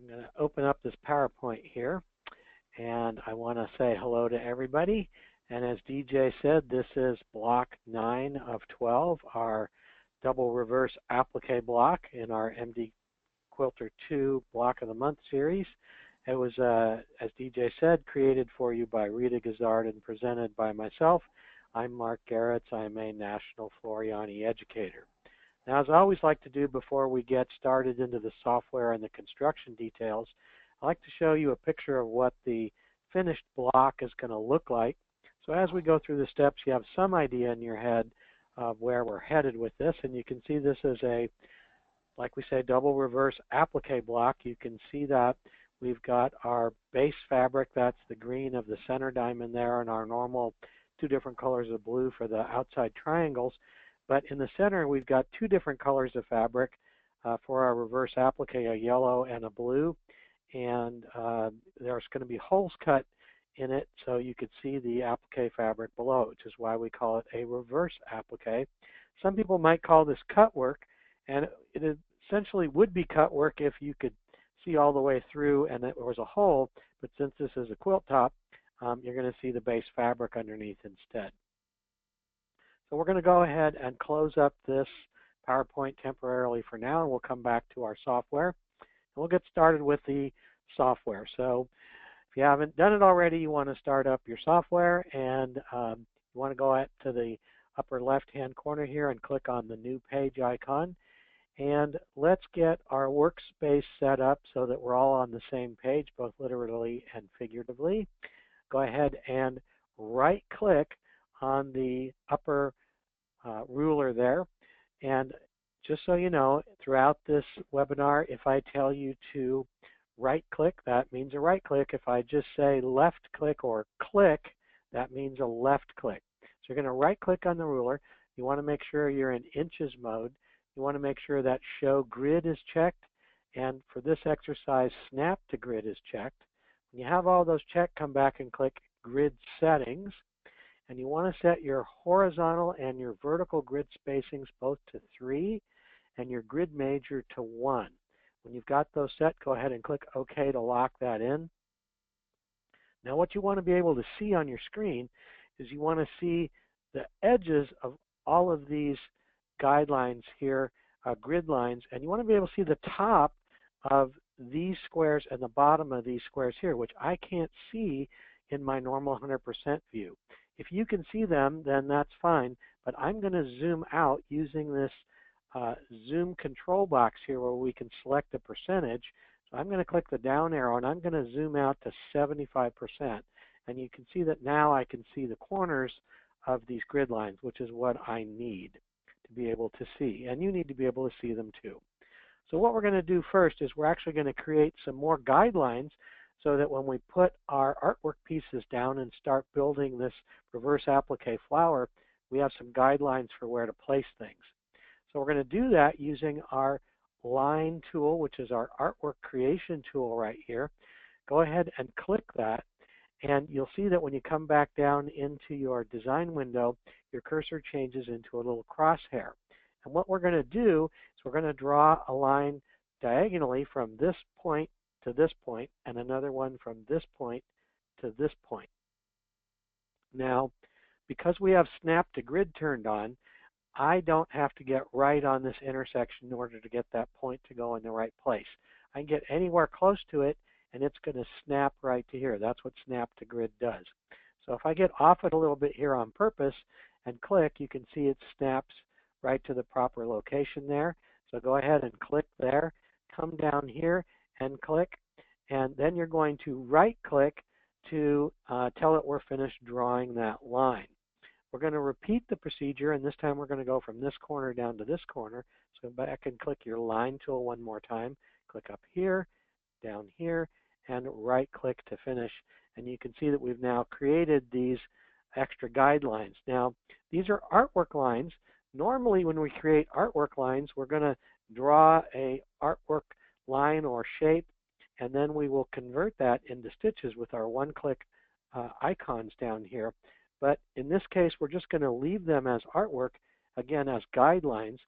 I'm going to open up this PowerPoint here, and I want to say hello to everybody. And as DJ said, this is block 9 of 12, our double reverse applique block in our MD Quilter 2 Block of the Month series. It was, as DJ said, created for you by Rita Gazard and presented by myself. I'm Mark Garretts. I'm a National Floriani educator. Now, as I always like to do before we get started into the software and the construction details, I like to show you a picture of what the finished block is going to look like. So as we go through the steps, you have some idea in your head of where we're headed with this. And you can see this is a, like we say, double reverse applique block. You can see that we've got our base fabric, that's the green of the center diamond there, and our normal 2 different colors of blue for the outside triangles. But in the center, we've got 2 different colors of fabric for our reverse applique, a yellow and a blue. And there's going to be holes cut in it so you could see the applique fabric below, which is why we call it a reverse applique. Some people might call this cut work, and it essentially would be cut work if you could see all the way through and there was a hole. But since this is a quilt top, you're going to see the base fabric underneath instead. So we're going to go ahead and close up this PowerPoint temporarily for now, and we'll come back to our software. And we'll get started with the software. So if you haven't done it already, you want to start up your software, and you want to go out to the upper left-hand corner here and click on the new page icon. And let's get our workspace set up so that we're all on the same page, both literally and figuratively. Go ahead and right-click on the upper ruler there. And just so you know, throughout this webinar, if I tell you to right-click, that means a right-click. If I just say left-click or click, that means a left-click. So you're going to right-click on the ruler. You want to make sure you're in inches mode. You want to make sure that Show Grid is checked. And for this exercise, Snap to Grid is checked. When you have all those checked, come back and click Grid Settings. And you want to set your horizontal and your vertical grid spacings both to 3 and your grid major to 1. When you've got those set, go ahead and click OK to lock that in. Now what you want to be able to see on your screen is you want to see the edges of all of these guidelines here, grid lines, and you want to be able to see the top of these squares and the bottom of these squares here, which I can't see in my normal 100% view. If you can see them, then that's fine, but I'm going to zoom out using this zoom control box here where we can select a percentage. So I'm going to click the down arrow and I'm going to zoom out to 75%. And you can see that now I can see the corners of these grid lines, which is what I need to be able to see. And you need to be able to see them too. So what we're going to do first is we're actually going to create some more guidelines so that when we put our artwork pieces down and start building this reverse applique flower, we have some guidelines for where to place things. So we're going to do that using our line tool, which is our artwork creation tool right here. Go ahead and click that, and you'll see that when you come back down into your design window, your cursor changes into a little crosshair. And what we're going to do is we're going to draw a line diagonally from this point to this point, and another one from this point to this point. Now, because we have Snap to Grid turned on, I don't have to get right on this intersection in order to get that point to go in the right place. I can get anywhere close to it, and it's going to snap right to here. That's what Snap to Grid does. So if I get off it a little bit here on purpose and click, you can see it snaps right to the proper location there. So go ahead and click there, come down here and click, and then you're going to right-click to tell it we're finished drawing that line. We're going to repeat the procedure, and this time we're going to go from this corner down to this corner. So back and click your line tool one more time. Click up here, down here, and right-click to finish. And you can see that we've now created these extra guidelines. Now, these are artwork lines. Normally, when we create artwork lines, we're going to draw a artwork line or shape, and then we will convert that into stitches with our one-click icons down here. But in this case, we're just going to leave them as artwork, again, as guidelines.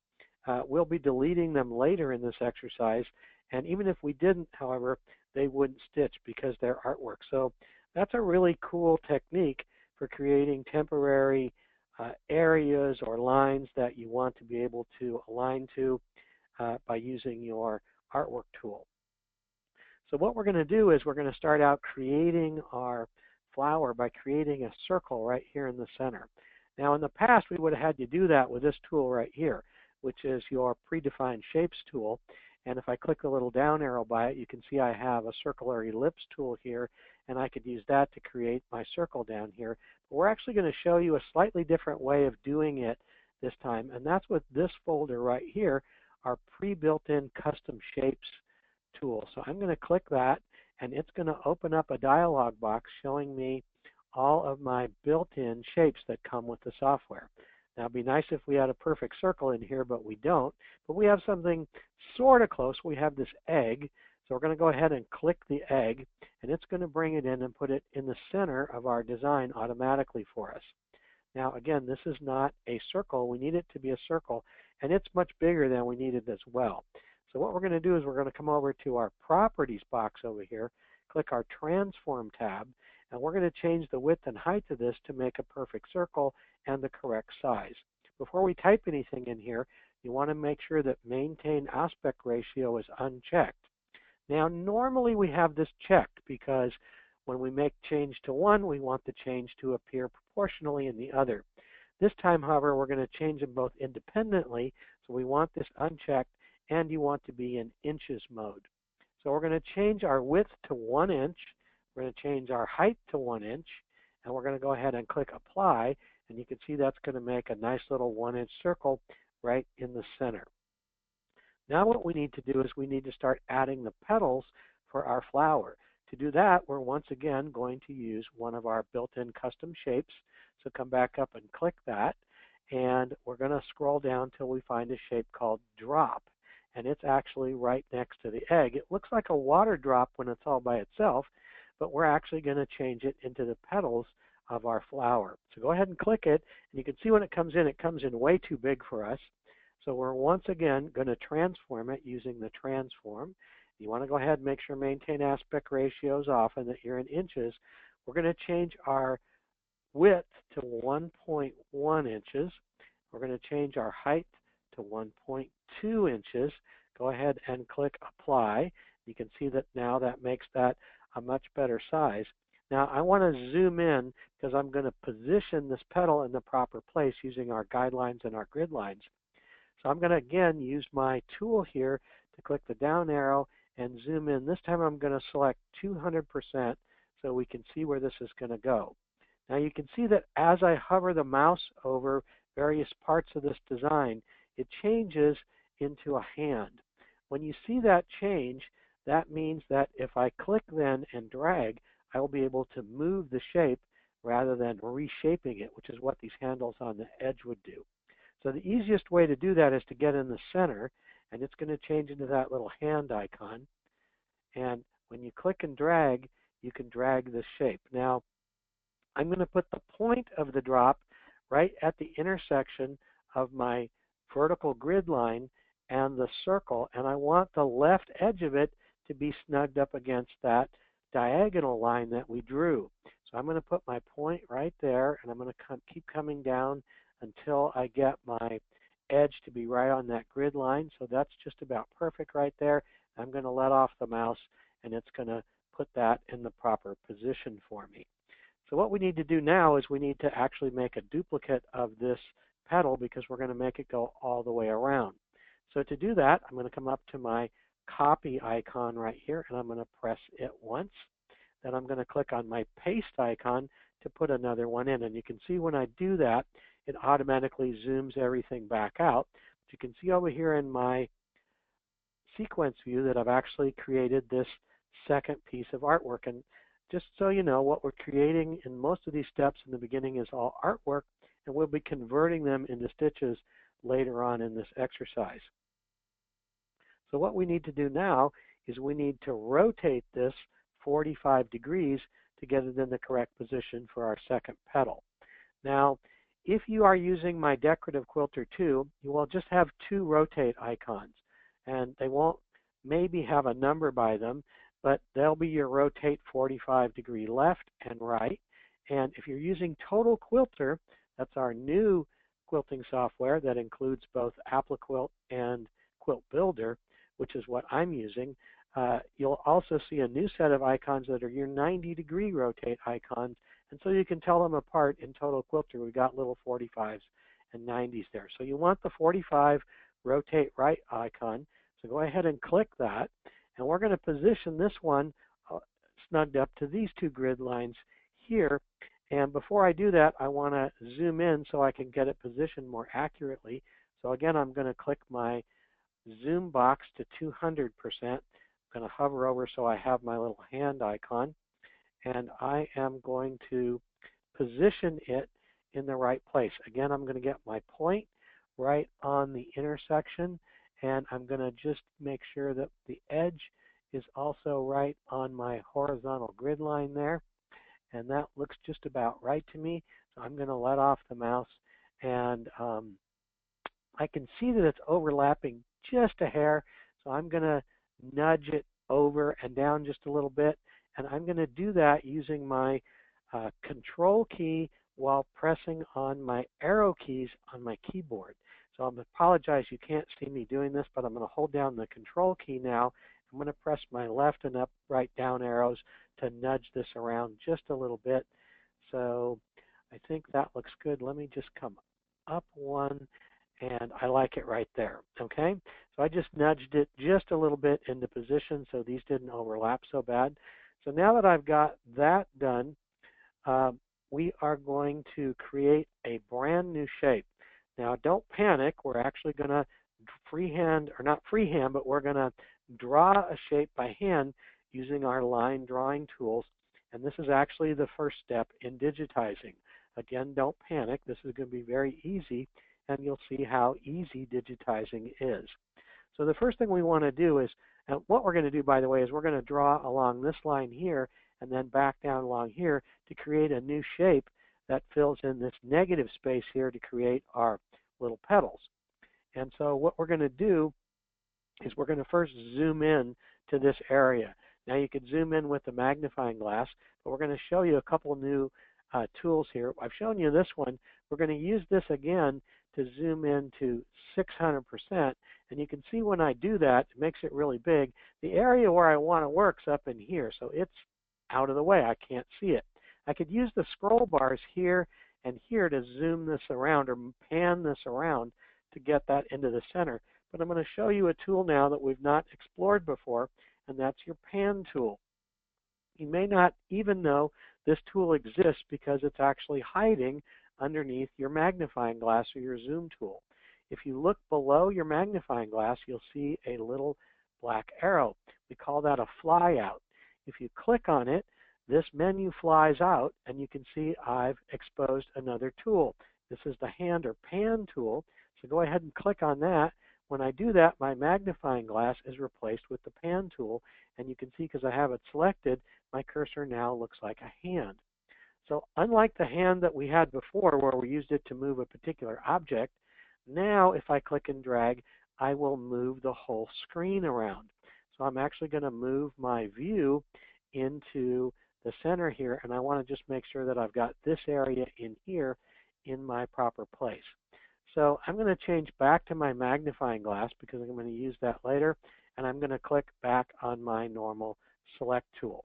we'll be deleting them later in this exercise. And even if we didn't, however, they wouldn't stitch because they're artwork. So that's a really cool technique for creating temporary areas or lines that you want to be able to align to by using your artwork tool. So what we're going to do is we're going to start out creating our flower by creating a circle right here in the center. Now in the past we would have had you do that with this tool right here, which is your Predefined Shapes tool. And if I click the little down arrow by it, you can see I have a circular ellipse tool here, and I could use that to create my circle down here. But we're actually going to show you a slightly different way of doing it this time, and that's with this folder right here, our pre-built-in custom shapes tool. So I'm going to click that, and it's going to open up a dialog box showing me all of my built-in shapes that come with the software. Now, it'd be nice if we had a perfect circle in here, but we don't. But we have something sort of close. We have this egg. So we're going to go ahead and click the egg, and it's going to bring it in and put it in the center of our design automatically for us. Now, again, this is not a circle. We need it to be a circle, and it's much bigger than we needed as well. So what we're going to do is we're going to come over to our Properties box over here, click our Transform tab, and we're going to change the width and height of this to make a perfect circle and the correct size. Before we type anything in here, you want to make sure that Maintain Aspect Ratio is unchecked. Now, normally we have this checked because when we make change to one, we want the change to appear proportionally in the other. This time, however, we're going to change them both independently, so we want this unchecked, and you want to be in inches mode. So we're going to change our width to 1 inch. We're going to change our height to 1 inch, and we're going to go ahead and click Apply, and you can see that's going to make a nice little 1-inch circle right in the center. Now what we need to do is we need to start adding the petals for our flower. To do that, we're once again going to use one of our built-in custom shapes. So come back up and click that, and we're going to scroll down till we find a shape called Drop. And it's actually right next to the egg. It looks like a water drop when it's all by itself, but we're actually going to change it into the petals of our flower. So go ahead and click it, and you can see when it comes in way too big for us. So we're once again going to transform it using the transform. You want to go ahead and make sure Maintain Aspect Ratios off and that you're in inches. We're going to change our width to 1.1 inches. We're going to change our height to 1.2 inches. Go ahead and click Apply. You can see that now that makes that a much better size. Now I want to zoom in because I'm going to position this petal in the proper place using our guidelines and our grid lines. So I'm going to again use my tool here to click the down arrow and zoom in. This time I'm going to select 200% so we can see where this is going to go. Now you can see that as I hover the mouse over various parts of this design, it changes into a hand. When you see that change, that means that if I click then and drag, I will be able to move the shape rather than reshaping it, which is what these handles on the edge would do. So the easiest way to do that is to get in the center, and it's going to change into that little hand icon. And when you click and drag, you can drag this shape. Now, I'm going to put the point of the drop right at the intersection of my vertical grid line and the circle, and I want the left edge of it to be snugged up against that diagonal line that we drew. So I'm going to put my point right there, and I'm going to keep coming down until I get my edge to be right on that grid line. So that's just about perfect right there. I'm going to let off the mouse, and it's going to put that in the proper position for me. So what we need to do now is we need to actually make a duplicate of this petal because we're going to make it go all the way around. So to do that, I'm going to come up to my copy icon right here, and I'm going to press it once. Then I'm going to click on my paste icon to put another one in. And you can see when I do that, it automatically zooms everything back out. But you can see over here in my sequence view that I've actually created this second piece of artwork. And just so you know, what we're creating in most of these steps in the beginning is all artwork, and we'll be converting them into stitches later on in this exercise. So what we need to do now is we need to rotate this 45 degrees to get it in the correct position for our second petal. Now, if you are using my decorative quilter 2, you will just have 2 rotate icons, and they won't maybe have a number by them, but they'll be your rotate 45-degree left and right. And if you're using Total Quilter, that's our new quilting software that includes both Applique and Quilt Builder, which is what I'm using. You'll also see a new set of icons that are your 90-degree rotate icons, and so you can tell them apart in Total Quilter. We've got little 45s and 90s there. So you want the 45 rotate right icon, so go ahead and click that, and we're going to position this one snugged up to these 2 grid lines here. And before I do that, I want to zoom in so I can get it positioned more accurately. So again, I'm going to click my zoom box to 200%. I'm going to hover over so I have my little hand icon, and I am going to position it in the right place. Again, I'm going to get my point right on the intersection, and I'm going to just make sure that the edge is also right on my horizontal grid line there, and that looks just about right to me. So I'm going to let off the mouse, and I can see that it's overlapping just a hair, so I'm going to nudge it over and down just a little bit, and I'm going to do that using my control key while pressing on my arrow keys on my keyboard. So I apologize you can't see me doing this, but I'm going to hold down the control key now. I'm going to press my left and up, right, down arrows to nudge this around just a little bit. So I think that looks good. Let me just come up one, and I like it right there. Okay, so I just nudged it just a little bit into position so these didn't overlap so bad. So now that I've got that done, we are going to create a brand new shape. Now don't panic, we're actually going to freehand, or not freehand, but we're going to draw a shape by hand using our line drawing tools. And this is actually the first step in digitizing. Again, don't panic, this is going to be very easy, and you'll see how easy digitizing is. So the first thing we want to do is, and what we're going to do, by the way, is we're going to draw along this line here and then back down along here to create a new shape that fills in this negative space here to create our little petals. And so what we're going to do is we're going to first zoom in to this area. Now you could zoom in with the magnifying glass, but we're going to show you a couple new tools here. I've shown you this one. We're going to use this again to zoom in to 600%. And you can see when I do that, it makes it really big. The area where I want to work is up in here, so it's out of the way. I can't see it. I could use the scroll bars here and here to zoom this around or pan this around to get that into the center. But I'm going to show you a tool now that we've not explored before, and that's your pan tool. You may not even know this tool exists because it's actually hiding underneath your magnifying glass or your zoom tool. If you look below your magnifying glass, you'll see a little black arrow. We call that a flyout. If you click on it, this menu flies out, and you can see I've exposed another tool. This is the hand or pan tool, so go ahead and click on that. When I do that, my magnifying glass is replaced with the pan tool, and you can see because I have it selected, my cursor now looks like a hand. So unlike the hand that we had before where we used it to move a particular object, now if I click and drag, I will move the whole screen around. So I'm actually going to move my view into the center here, and I want to just make sure that I've got this area in here in my proper place. So I'm going to change back to my magnifying glass because I'm going to use that later, and I'm going to click back on my normal select tool.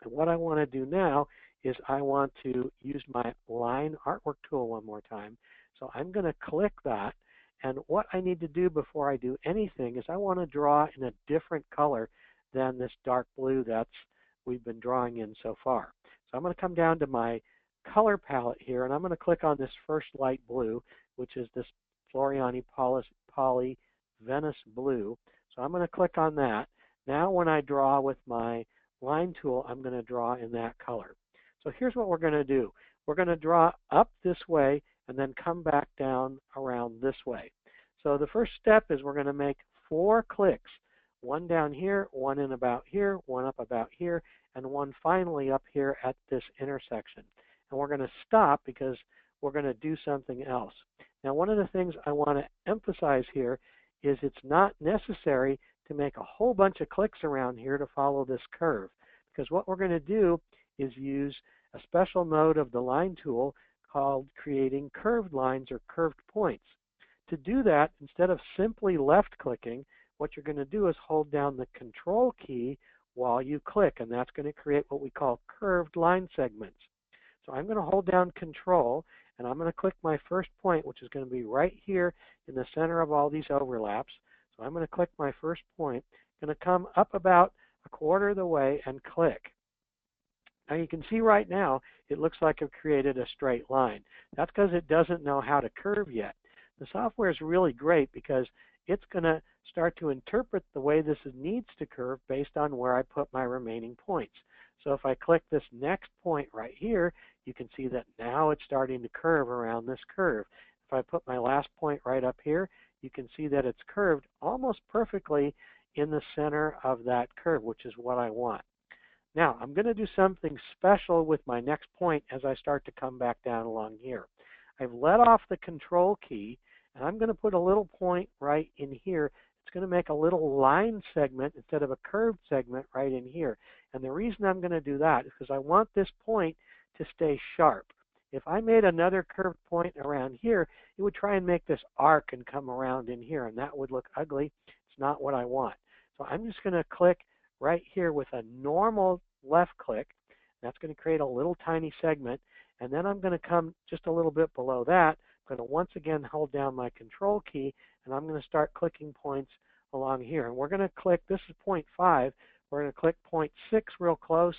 And what I want to do now is I want to use my line artwork tool one more time. So I'm going to click that, and what I need to do before I do anything is I want to draw in a different color than this dark blue that's we've been drawing in so far. So I'm going to come down to my color palette here, and I'm going to click on this first light blue, which is this Floriani Poly Venice Blue. So I'm going to click on that. Now when I draw with my line tool, I'm going to draw in that color. So here's what we're going to do. We're going to draw up this way and then come back down around this way. So the first step is we're going to make 4 clicks. One down here, one in about here, one up about here, and one finally up here at this intersection. And we're going to stop because we're going to do something else. Now, one of the things I want to emphasize here is it's not necessary to make a whole bunch of clicks around here to follow this curve, because what we're going to do is use a special mode of the line tool called creating curved lines or curved points. To do that, instead of simply left clicking, what you're going to do is hold down the Control key while you click, and that's going to create what we call curved line segments. So I'm going to hold down Control, and I'm going to click my first point, which is going to be right here in the center of all these overlaps. So I'm going to click my first point, going to come up about a quarter of the way and click. Now you can see right now it looks like I've created a straight line. That's because it doesn't know how to curve yet. The software is really great because it's going to start to interpret the way this needs to curve based on where I put my remaining points. So if I click this next point right here, you can see that now it's starting to curve around this curve. If I put my last point right up here, you can see that it's curved almost perfectly in the center of that curve, which is what I want. Now, I'm going to do something special with my next point as I start to come back down along here. I've let off the Control key, and I'm going to put a little point right in here. It's going to make a little line segment instead of a curved segment right in here. And the reason I'm going to do that is because I want this point to stay sharp. If I made another curved point around here, it would try and make this arc and come around in here, and that would look ugly. It's not what I want. So I'm just going to click right here with a normal left click. That's going to create a little tiny segment, and then I'm going to come just a little bit below that. I'm going to once again hold down my Control key, and I'm going to start clicking points along here. And we're going to click, this is point 5, we're going to click point 6 real close,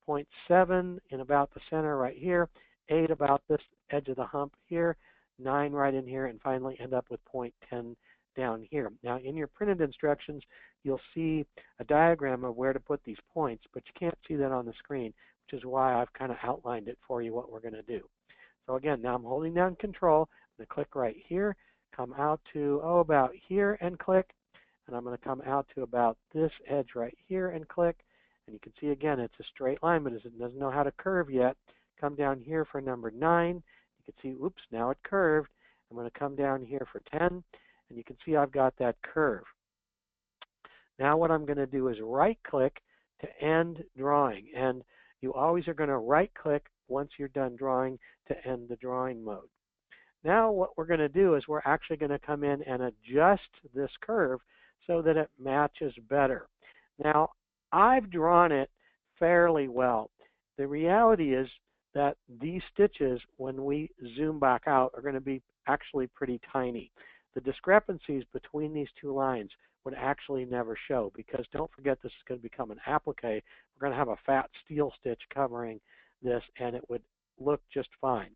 point 7 in about the center right here, 8 about this edge of the hump here, 9 right in here, and finally end up with point 10 down here. Now in your printed instructions, you'll see a diagram of where to put these points, but you can't see that on the screen, which is why I've kind of outlined it for you what we're going to do. So again, now I'm holding down Control. I'm going to click right here, come out to, about here and click. And I'm going to come out to about this edge right here and click. And you can see again, it's a straight line, but it doesn't know how to curve yet. Come down here for number 9. You can see, oops, now it curved. I'm going to come down here for 10. And you can see I've got that curve. Now what I'm going to do is right click to end drawing. And you always are going to right click once you're done drawing to end the drawing mode. Now what we're going to do is we're actually going to come in and adjust this curve so that it matches better. Now I've drawn it fairly well. The reality is that these stitches, when we zoom back out, are going to be actually pretty tiny. The discrepancies between these two lines would actually never show, because don't forget this is going to become an applique. We're going to have a fat steel stitch covering this, and it would look just fine.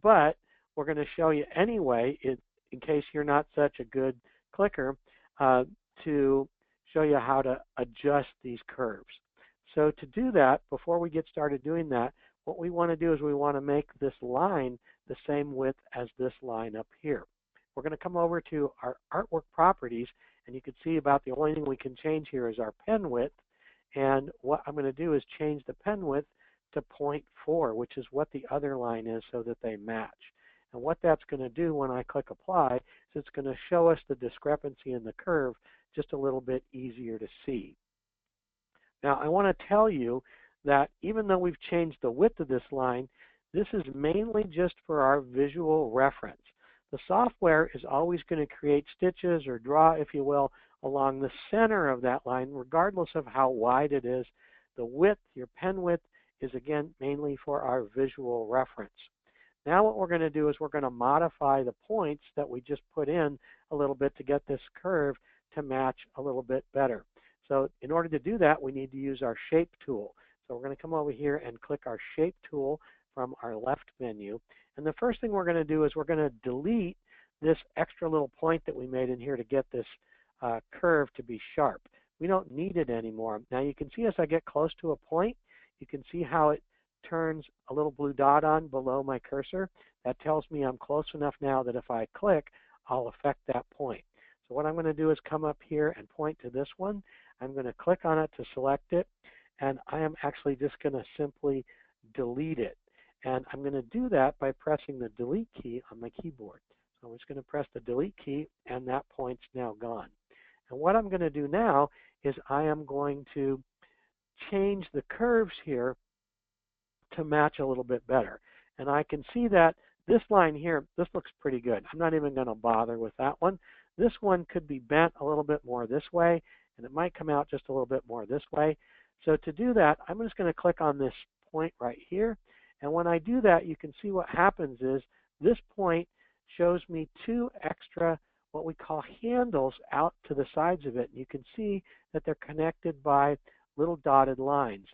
But we're going to show you anyway, in case you're not such a good clicker, to show you how to adjust these curves. So to do that, before we get started doing that, what we want to do is we want to make this line the same width as this line up here. We're going to come over to our artwork properties, and you can see about the only thing we can change here is our pen width. And what I'm going to do is change the pen width to 0.4, which is what the other line is, so that they match. And what that's going to do when I click apply is it's going to show us the discrepancy in the curve just a little bit easier to see. Now I want to tell you that even though we've changed the width of this line, this is mainly just for our visual reference. The software is always going to create stitches, or draw, if you will, along the center of that line, regardless of how wide it is. The width, your pen width, is again mainly for our visual reference. Now what we're going to do is we're going to modify the points that we just put in a little bit to get this curve to match a little bit better. So in order to do that, we need to use our shape tool. So we're going to come over here and click our shape tool from our left menu. And the first thing we're going to do is we're going to delete this extra little point that we made in here to get this curve to be sharp. We don't need it anymore. Now you can see as I get close to a point, you can see how it turns a little blue dot on below my cursor. That tells me I'm close enough now that if I click, I'll affect that point. So what I'm going to do is come up here and point to this one. I'm going to click on it to select it, and I am actually just going to simply delete it. And I'm going to do that by pressing the delete key on my keyboard. So I'm just going to press the delete key, and that point's now gone. And what I'm going to do now is I am going to change the curves here to match a little bit better. And I can see that this line here, this looks pretty good. I'm not even going to bother with that one. This one could be bent a little bit more this way, and it might come out just a little bit more this way. So to do that, I'm just going to click on this point right here. And when I do that, you can see what happens is this point shows me two extra what we call handles out to the sides of it. And you can see that they're connected by little dotted lines.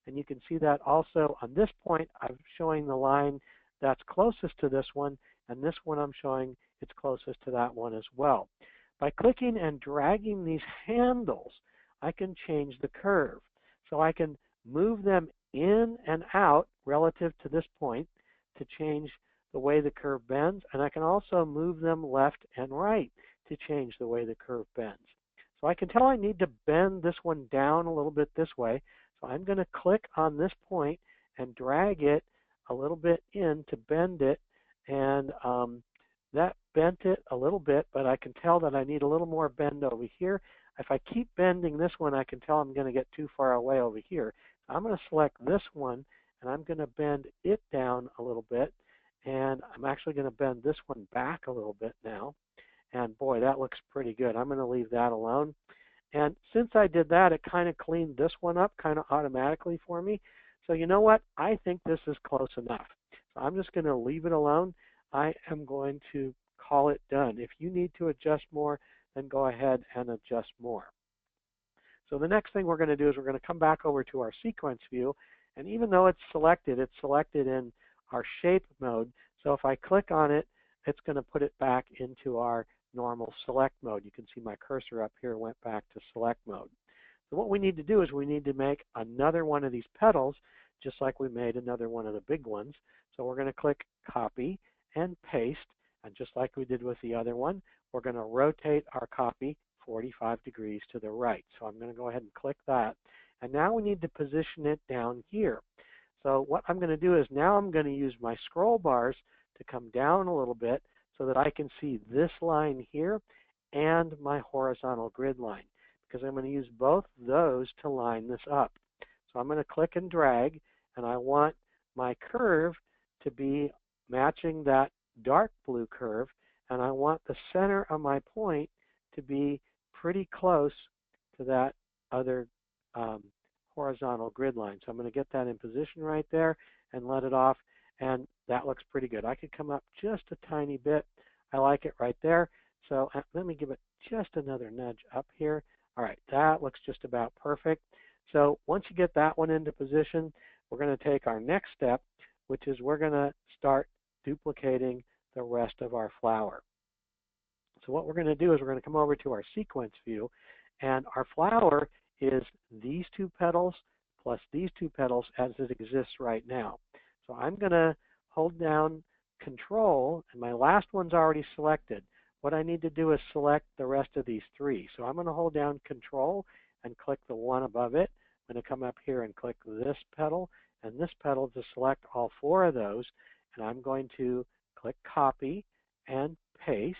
And you can see that also on this point, I'm showing the line that's closest to this one, and this one I'm showing it's closest to that one as well. By clicking and dragging these handles, I can change the curve. So I can move them in and out relative to this point to change the way the curve bends, and I can also move them left and right to change the way the curve bends. So I can tell I need to bend this one down a little bit this way. So I'm going to click on this point and drag it a little bit in to bend it, and that bent it a little bit, but I can tell that I need a little more bend over here. If I keep bending this one, I can tell I'm going to get too far away over here. So I'm going to select this one, and I'm going to bend it down a little bit, and I'm actually going to bend this one back a little bit now. And boy, that looks pretty good. I'm going to leave that alone. And since I did that, it kind of cleaned this one up kind of automatically for me. So you know what? I think this is close enough. So I'm just going to leave it alone. I am going to call it done. If you need to adjust more, then go ahead and adjust more. So the next thing we're going to do is we're going to come back over to our sequence view. And even though it's selected in our shape mode. So if I click on it, it's going to put it back into our normal select mode. You can see my cursor up here went back to select mode. So what we need to do is we need to make another one of these petals, just like we made another one of the big ones. So we're going to click copy and paste. And just like we did with the other one, we're going to rotate our copy 45 degrees to the right. So I'm going to go ahead and click that. And now we need to position it down here. So what I'm going to do is now I'm going to use my scroll bars to come down a little bit so that I can see this line here and my horizontal grid line, because I'm going to use both those to line this up. So I'm going to click and drag, and I want my curve to be matching that dark blue curve, and I want the center of my point to be pretty close to that other horizontal grid line. So I'm going to get that in position right there and let it off, and that looks pretty good. I could come up just a tiny bit. I like it right there. So let me give it just another nudge up here. All right, that looks just about perfect. So once you get that one into position, we're going to take our next step, which is we're going to start duplicating the rest of our flower. So what we're going to do is we're going to come over to our sequence view, and our flower is these two petals plus these two petals as it exists right now. So I'm going to hold down Control, and my last one's already selected. What I need to do is select the rest of these three. So I'm going to hold down Control and click the one above it. I'm going to come up here and click this petal and this petal to select all four of those. And I'm going to click Copy and Paste.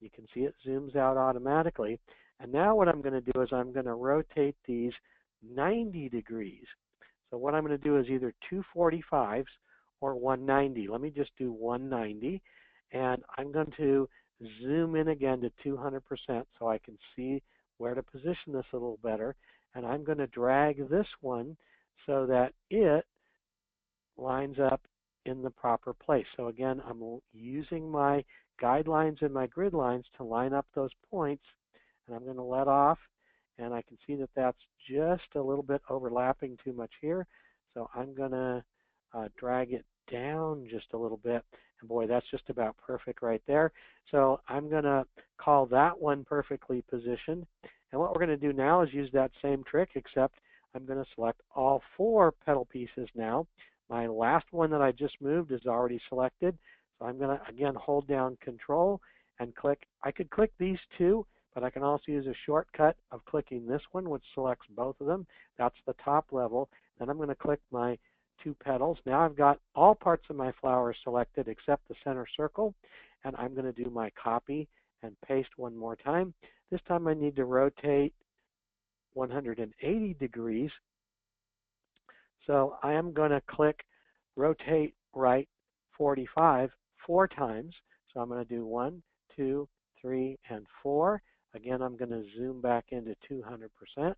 You can see it zooms out automatically. And now what I'm going to do is I'm going to rotate these 90 degrees. So what I'm going to do is either 245s or 190. Let me just do 190. And I'm going to zoom in again to 200% so I can see where to position this a little better. And I'm going to drag this one so that it lines up in the proper place. So again, I'm using my guidelines and my grid lines to line up those points. And I'm going to let off. And I can see that that's just a little bit overlapping too much here. So I'm going to drag it down just a little bit. And boy, that's just about perfect right there. So I'm going to call that one perfectly positioned. And what we're going to do now is use that same trick, except I'm going to select all four petal pieces now. My last one that I just moved is already selected. So I'm going to, again, hold down Control and click. I could click these two, but I can also use a shortcut of clicking this one, which selects both of them. That's the top level. Then I'm going to click my 2 petals. Now I've got all parts of my flower selected except the center circle, and I'm going to do my copy and paste one more time. This time I need to rotate 180 degrees. So I am going to click rotate right 45 4 times. So I'm going to do 1, 2, 3, and 4. Again, I'm going to zoom back into 200%.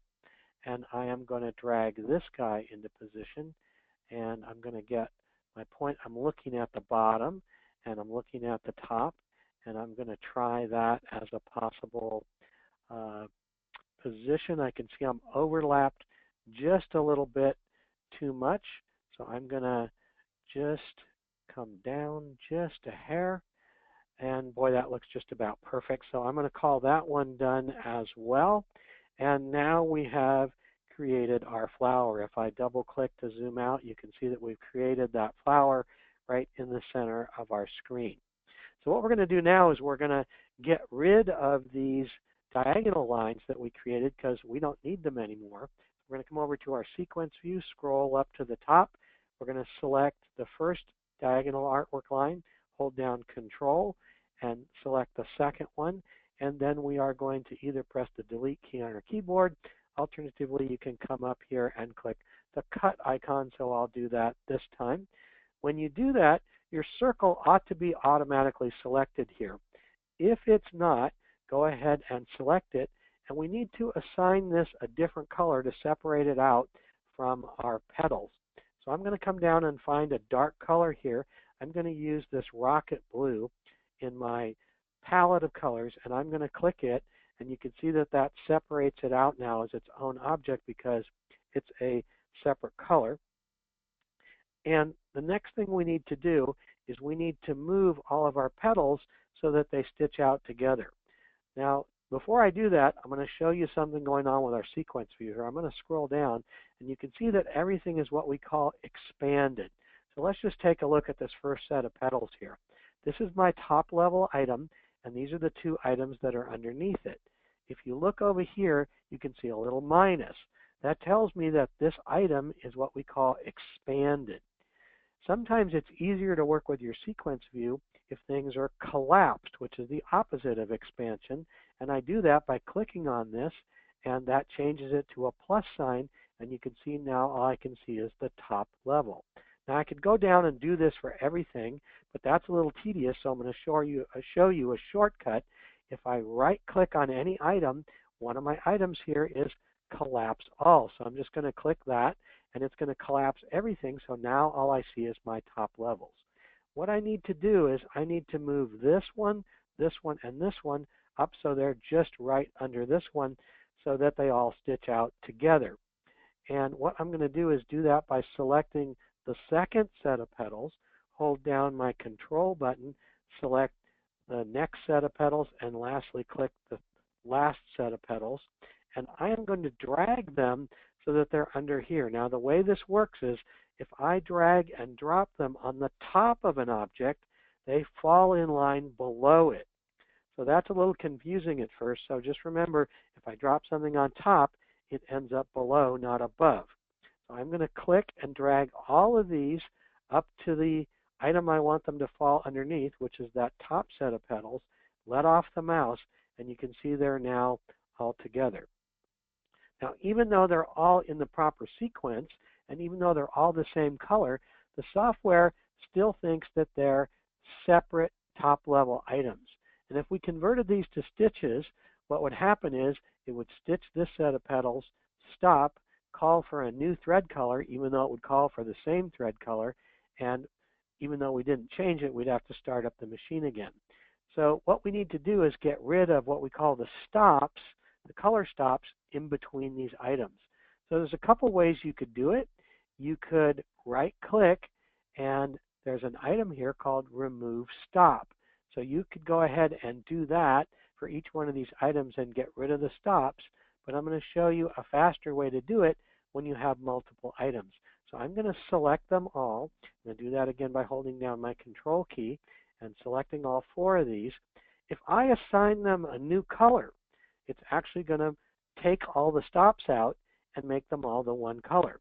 And I am going to drag this guy into position. And I'm going to get my point. I'm looking at the bottom, and I'm looking at the top. And I'm going to try that as a possible position. I can see I'm overlapped just a little bit too much. So I'm going to just come down just a hair. And boy, that looks just about perfect. So I'm going to call that one done as well. And now we have created our flower. If I double click to zoom out, you can see that we've created that flower right in the center of our screen. So what we're going to do now is we're going to get rid of these diagonal lines that we created because we don't need them anymore. We're going to come over to our sequence view, scroll up to the top. We're going to select the first diagonal artwork line, hold down Control, and select the second one. And then we are going to either press the Delete key on our keyboard. Alternatively, you can come up here and click the cut icon. So I'll do that this time. When you do that, your circle ought to be automatically selected here. If it's not, go ahead and select it. And we need to assign this a different color to separate it out from our petals. So I'm going to come down and find a dark color here. I'm going to use this rocket blue in my palette of colors, and I'm going to click it, and you can see that that separates it out now as its own object because it's a separate color. And the next thing we need to do is we need to move all of our petals so that they stitch out together. Now, before I do that, I'm going to show you something going on with our sequence view here. I'm going to scroll down, and you can see that everything is what we call expanded. So let's just take a look at this first set of petals here. This is my top level item, and these are the 2 items that are underneath it. If you look over here, you can see a little minus. That tells me that this item is what we call expanded. Sometimes it's easier to work with your sequence view if things are collapsed, which is the opposite of expansion. And I do that by clicking on this, and that changes it to a plus sign. And you can see now all I can see is the top level. Now I could go down and do this for everything, but that's a little tedious, so I'm going to show you a shortcut. If I right-click on any item, one of my items here is Collapse All. So I'm just going to click that, and it's going to collapse everything. So now all I see is my top levels. What I need to do is I need to move this one, and this one up so they're just right under this one so that they all stitch out together. And what I'm going to do is do that by selecting the second set of petals, hold down my Control button, select the next set of petals, and lastly click the last set of petals. And I am going to drag them so that they're under here. Now the way this works is if I drag and drop them on the top of an object, they fall in line below it. So that's a little confusing at first. So just remember, if I drop something on top, it ends up below, not above. So I'm going to click and drag all of these up to the item I want them to fall underneath, which is that top set of petals. Let off the mouse, and you can see they're now all together. Now, even though they're all in the proper sequence, and even though they're all the same color, the software still thinks that they're separate top-level items. And if we converted these to stitches, what would happen is it would stitch this set of petals, stop, call for a new thread color, even though it would call for the same thread color, and even though we didn't change it, we'd have to start up the machine again. So what we need to do is get rid of what we call the stops, the color stops in between these items. So there's a couple ways you could do it. You could right-click, and there's an item here called Remove Stop. So you could go ahead and do that for each one of these items and get rid of the stops. But I'm going to show you a faster way to do it when you have multiple items. So I'm going to select them all. I'm going to do that again by holding down my Control key and selecting all 4 of these. If I assign them a new color, it's actually going to take all the stops out and make them all the one color.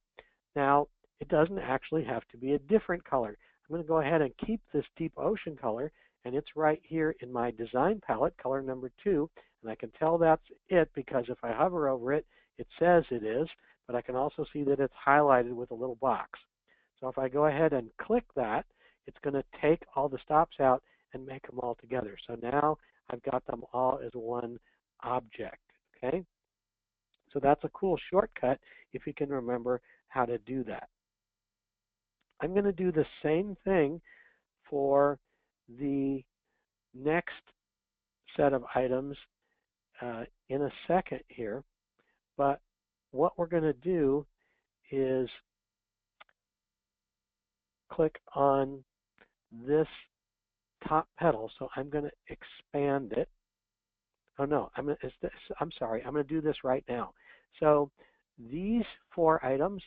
Now, it doesn't actually have to be a different color. I'm going to go ahead and keep this deep ocean color, and it's right here in my design palette, color number 2, and I can tell that's it because if I hover over it, it says it is, but I can also see that it's highlighted with a little box. So if I go ahead and click that, it's going to take all the stops out and make them all together. So now I've got them all as one object. Okay? So that's a cool shortcut if you can remember how to do that. I'm going to do the same thing for the next set of items in a second here. But what we're going to do is click on this top petal. So I'm going to expand it. Oh no, I'm sorry. I'm going to do this right now. So these 4 items,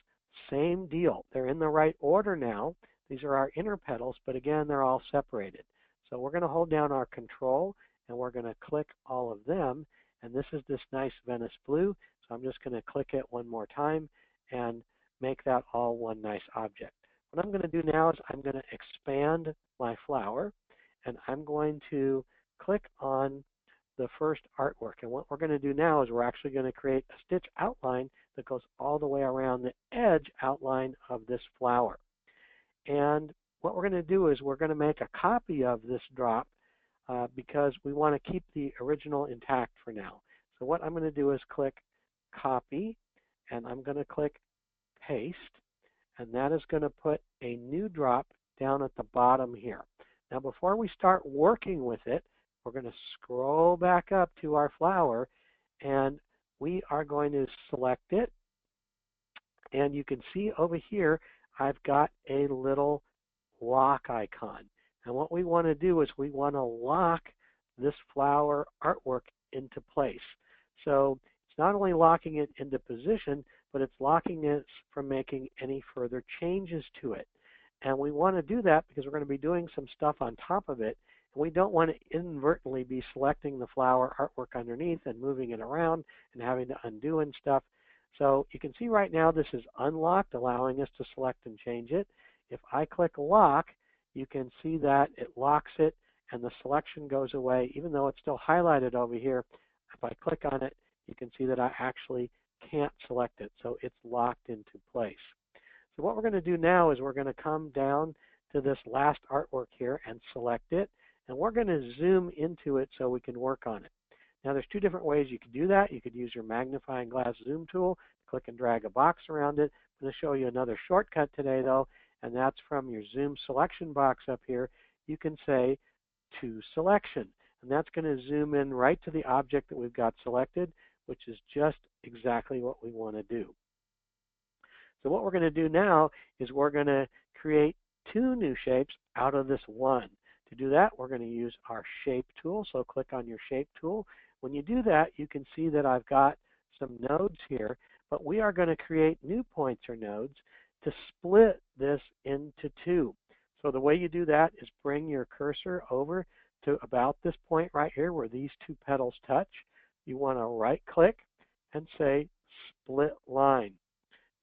same deal. They're in the right order now. These are our inner petals, but again, they're all separated. So we're going to hold down our control, and we're going to click all of them. And this is this nice Venice blue. So I'm just going to click it one more time and make that all one nice object. What I'm going to do now is I'm going to expand my flower, and I'm going to click on the first artwork. And what we're going to do now is we're actually going to create a stitch outline that goes all the way around the edge outline of this flower. And what we're going to do is we're going to make a copy of this drop because we want to keep the original intact for now. So what I'm going to do is click copy, and I'm going to click paste, and that is going to put a new drop down at the bottom here. Now before we start working with it, we're going to scroll back up to our flower, and we are going to select it. And you can see over here, I've got a little lock icon. And what we want to do is we want to lock this flower artwork into place. So it's not only locking it into position, but it's locking it from making any further changes to it. And we want to do that because we're going to be doing some stuff on top of it. And we don't want to inadvertently be selecting the flower artwork underneath and moving it around and having to undo and stuff. So you can see right now this is unlocked, allowing us to select and change it. If I click lock, you can see that it locks it and the selection goes away, even though it's still highlighted over here. If I click on it, you can see that I actually can't select it. So it's locked into place. So what we're going to do now is we're going to come down to this last artwork here and select it. And we're going to zoom into it so we can work on it. Now there's 2 different ways you could do that. You could use your magnifying glass zoom tool, click and drag a box around it. I'm going to show you another shortcut today though, and that's from your zoom selection box up here. You can say to selection, and that's going to zoom in right to the object that we've got selected, which is just exactly what we want to do. So what we're going to do now is we're going to create 2 new shapes out of this one. To do that, we're going to use our shape tool. So click on your shape tool. When you do that, you can see that I've got some nodes here, but we are going to create new points or nodes to split this into 2. So the way you do that is bring your cursor over to about this point right here where these 2 petals touch. You want to right click and say split line.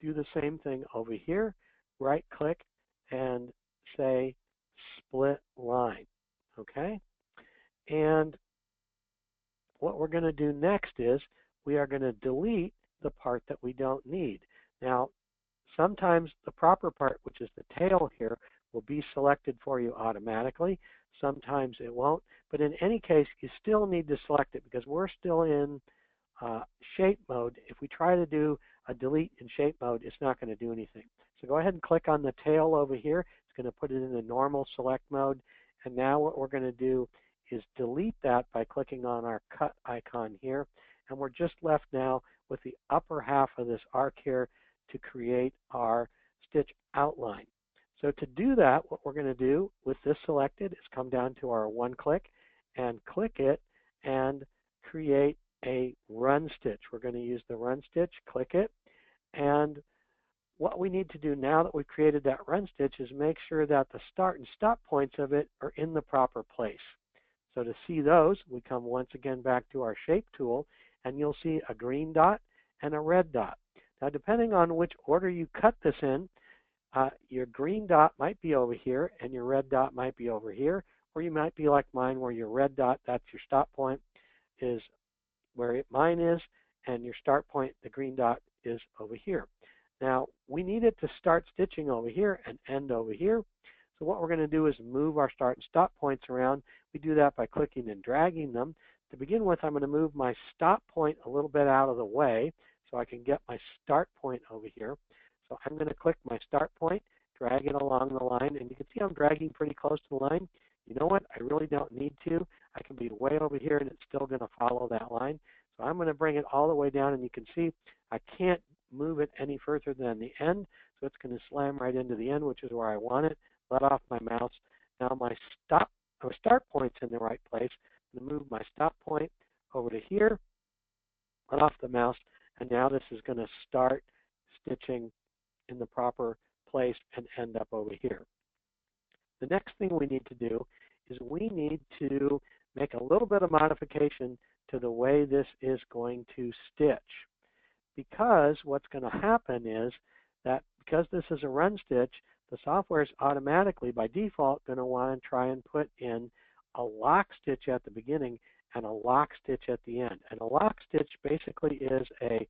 Do the same thing over here. Right click and say split line. Okay? And what we're going to do next is we are going to delete the part that we don't need. Now, sometimes the proper part, which is the tail here, will be selected for you automatically. Sometimes it won't. But in any case, you still need to select it because we're still in shape mode. If we try to do a delete in shape mode, it's not going to do anything. So go ahead and click on the tail over here. It's going to put it in the normal select mode. And now what we're going to do is delete that by clicking on our cut icon here. And we're just left now with the upper half of this arc here to create our stitch outline. So to do that, what we're going to do with this selected is come down to our one click and click it and create a run stitch. We're going to use the run stitch, click it, and what we need to do now that we've created that run stitch is make sure that the start and stop points of it are in the proper place. So to see those, we come once again back to our shape tool, and you'll see a green dot and a red dot. Now depending on which order you cut this in, your green dot might be over here and your red dot might be over here, or you might be like mine where your red dot, that's your stop point, is where mine is, and your start point, the green dot, is over here. Now, we need it to start stitching over here and end over here. So what we're going to do is move our start and stop points around. We do that by clicking and dragging them. To begin with, I'm going to move my stop point a little bit out of the way so I can get my start point over here. So I'm going to click my start point, drag it along the line, and you can see I'm dragging pretty close to the line. You know what? I really don't need to. I can be way over here and it's still going to follow that line. So I'm going to bring it all the way down, and you can see I can't move it any further than the end. So it's going to slam right into the end, which is where I want it. Let off my mouse. Now my start point's in the right place. I'm going to move my stop point over to here, let off the mouse, and now this is going to start stitching in the proper place and end up over here. The next thing we need to do is we need to make a little bit of modification to the way this is going to stitch. Because what's going to happen is that because this is a run stitch, the software is automatically, by default, going to want to try and put in a lock stitch at the beginning and a lock stitch at the end. And a lock stitch basically is a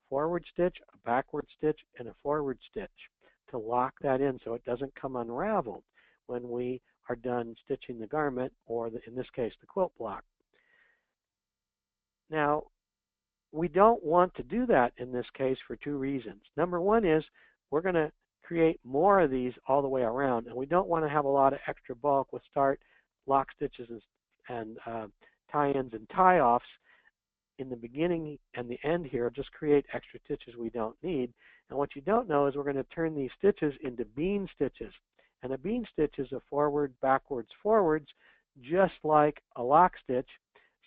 forward stitch, a backward stitch, and a forward stitch to lock that in so it doesn't come unraveled when we are done stitching the garment, or in this case, the quilt block. Now, we don't want to do that in this case for two reasons. Number one is we're going to create more of these all the way around, and we don't want to have a lot of extra bulk with start, lock stitches, and tie-ins and tie-offs in the beginning and the end here. Just create extra stitches we don't need. And what you don't know is we're going to turn these stitches into bean stitches. And a bean stitch is a forward, backwards, forwards, just like a lock stitch.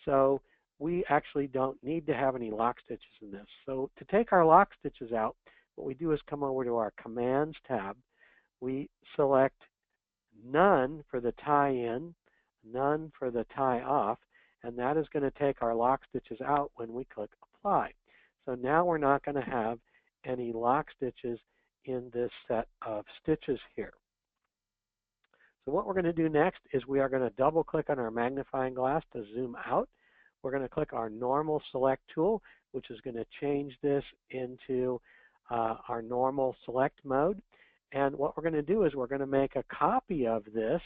So we actually don't need to have any lock stitches in this. So to take our lock stitches out, what we do is come over to our Commands tab. We select none for the tie-in, none for the tie-off, and that is going to take our lock stitches out when we click Apply. So now we're not going to have any lock stitches in this set of stitches here. So what we're going to do next is we are going to double click on our magnifying glass to zoom out. We're going to click our normal select tool, which is going to change this into our normal select mode. And what we're going to do is we're going to make a copy of this,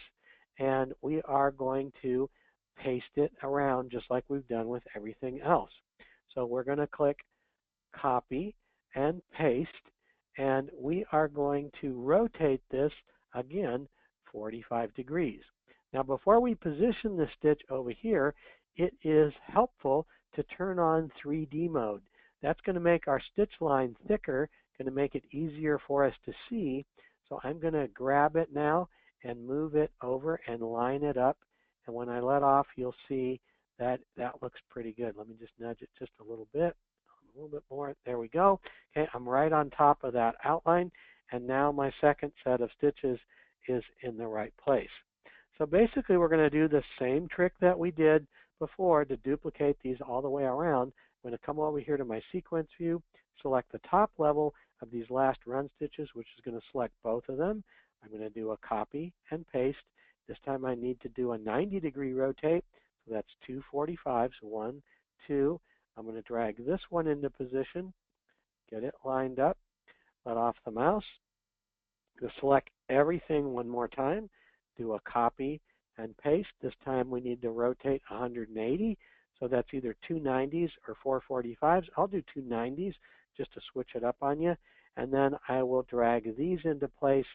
and we are going to paste it around just like we've done with everything else. So we're going to click copy and paste, and we are going to rotate this again 45 degrees. Now before we position the stitch over here, it is helpful to turn on 3D mode. That's going to make our stitch line thicker, going to make it easier for us to see. So I'm going to grab it now and move it over and line it up. And when I let off, you'll see that that looks pretty good. Let me just nudge it just a little bit more. There we go. Okay, I'm right on top of that outline. And now my second set of stitches is in the right place. So basically, we're going to do the same trick that we did before to duplicate these all the way around. I'm going to come over here to my sequence view, select the top level of these last run stitches, which is going to select both of them. I'm going to do a copy and paste. This time I need to do a 90-degree rotate, so that's 245s, 1, 2. I'm going to drag this one into position, get it lined up, let off the mouse. To select everything one more time, do a copy and paste. This time we need to rotate 180, so that's either 290s or 445s. I'll do 290s just to switch it up on you, and then I will drag these into place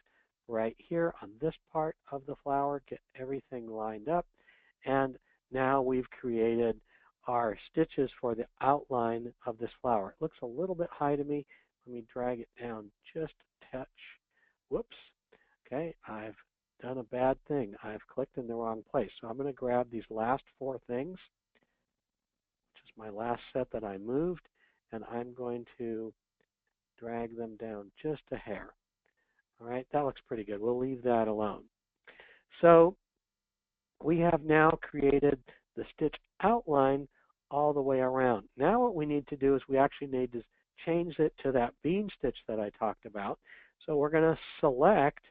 right here on this part of the flower, get everything lined up, and now we've created our stitches for the outline of this flower. It looks a little bit high to me. Let me drag it down just a touch. Whoops. Okay, I've done a bad thing. I've clicked in the wrong place. So I'm going to grab these last 4 things, which is my last set that I moved, and I'm going to drag them down just a hair. All right, that looks pretty good. We'll leave that alone. So we have now created the stitch outline all the way around. Now what we need to do is we actually need to change it to that bean stitch that I talked about. So we're going to select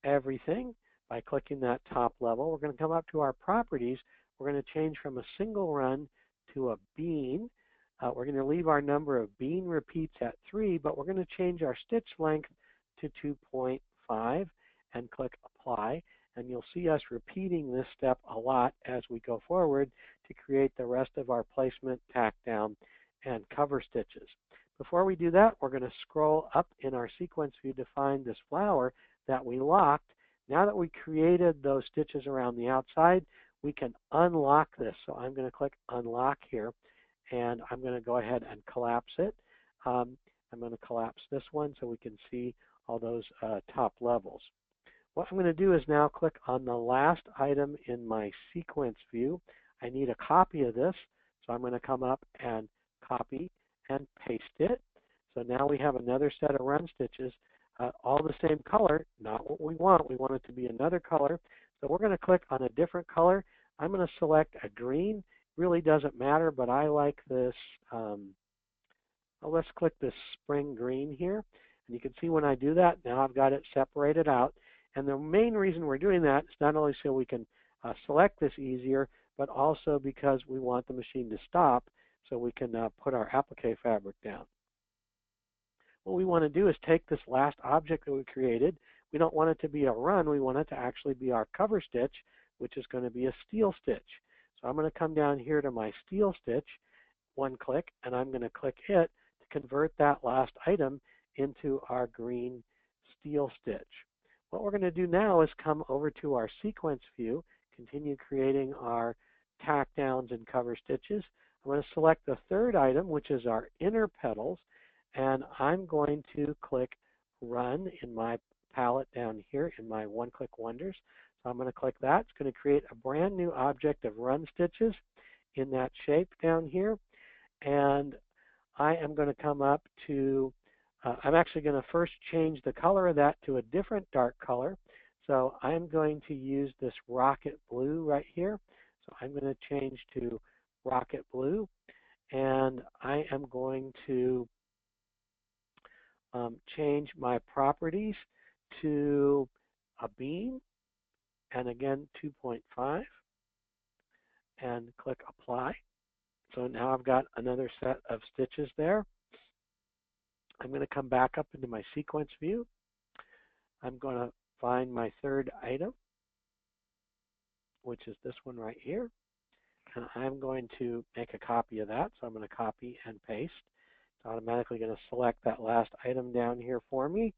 everything by clicking that top level. We're going to come up to our properties. We're going to change from a single run to a bean. We're going to leave our number of bean repeats at 3, but we're going to change our stitch length to 2.5 and click apply. And you'll see us repeating this step a lot as we go forward to create the rest of our placement, tack down, and cover stitches. Before we do that, we're going to scroll up in our sequence view to find this flower that we locked. Now that we created those stitches around the outside, we can unlock this. So I'm going to click unlock here, and I'm going to go ahead and collapse it. I'm going to collapse this one so we can see all those top levels. What I'm going to do is now click on the last item in my sequence view. I need a copy of this, so I'm going to come up and copy and paste it. So now we have another set of run stitches, all the same color, not what we want. We want it to be another color. So we're going to click on a different color. I'm going to select a green. Really doesn't matter, but I like this. Let's click this spring green here. And you can see when I do that, now I've got it separated out. And the main reason we're doing that is not only so we can select this easier, but also because we want the machine to stop so we can put our applique fabric down. What we want to do is take this last object that we created. We don't want it to be a run. We want it to actually be our cover stitch, which is going to be a steel stitch. So I'm going to come down here to my steel stitch, one click, and I'm going to click it to convert that last item into our green steel stitch. What we're going to do now is come over to our sequence view, continue creating our tack downs and cover stitches. I'm going to select the third item, which is our inner petals, and I'm going to click run in my palette down here in my one-click wonders. So I'm going to click that. It's going to create a brand new object of run stitches in that shape down here. And I am going to come up to, I'm actually going to first change the color of that to a different dark color. So I'm going to use this rocket blue right here. So I'm going to change to rocket blue. And I am going to change my properties to a bean, and again 2.5, and click apply. So now I've got another set of stitches there. I'm going to come back up into my sequence view. I'm going to find my third item, which is this one right here. And I'm going to make a copy of that. So I'm going to copy and paste. It's automatically going to select that last item down here for me.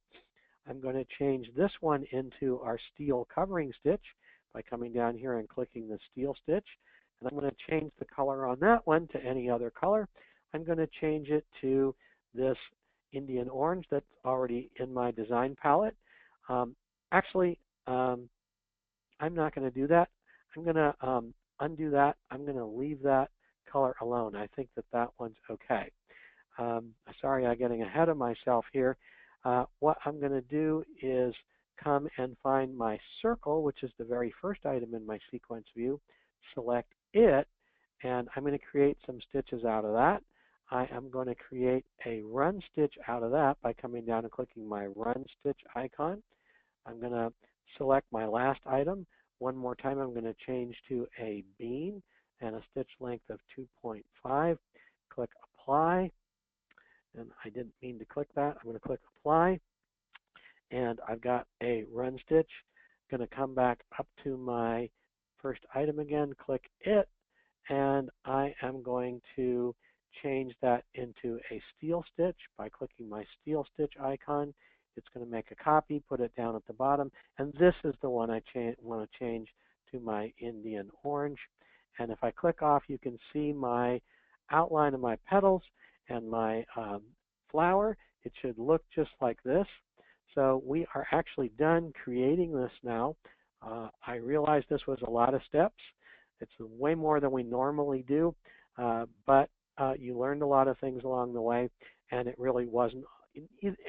I'm going to change this one into our steel covering stitch by coming down here and clicking the steel stitch. And I'm going to change the color on that one to any other color. I'm going to change it to this Indian orange that's already in my design palette. Actually, I'm not going to do that. I'm going to undo that. I'm going to leave that color alone. I think that that one's okay. Sorry, I'm getting ahead of myself here. What I'm going to do is come and find my circle, which is the very first item in my sequence view, select it, and I'm going to create some stitches out of that. I am going to create a run stitch out of that by coming down and clicking my run stitch icon. I'm going to select my last item. One more time, I'm going to change to a bean and a stitch length of 2.5. Click apply. And I didn't mean to click that. I'm going to click apply. And I've got a run stitch. I'm going to come back up to my first item again, click it, and I am going to change that into a steel stitch by clicking my steel stitch icon. It's going to make a copy, put it down at the bottom, and this is the one I want to change to my Indian orange. And if I click off, you can see my outline of my petals and my flower. It should look just like this. So we are actually done creating this now. I realized this was a lot of steps. It's way more than we normally do, but you learned a lot of things along the way, and it really wasn't,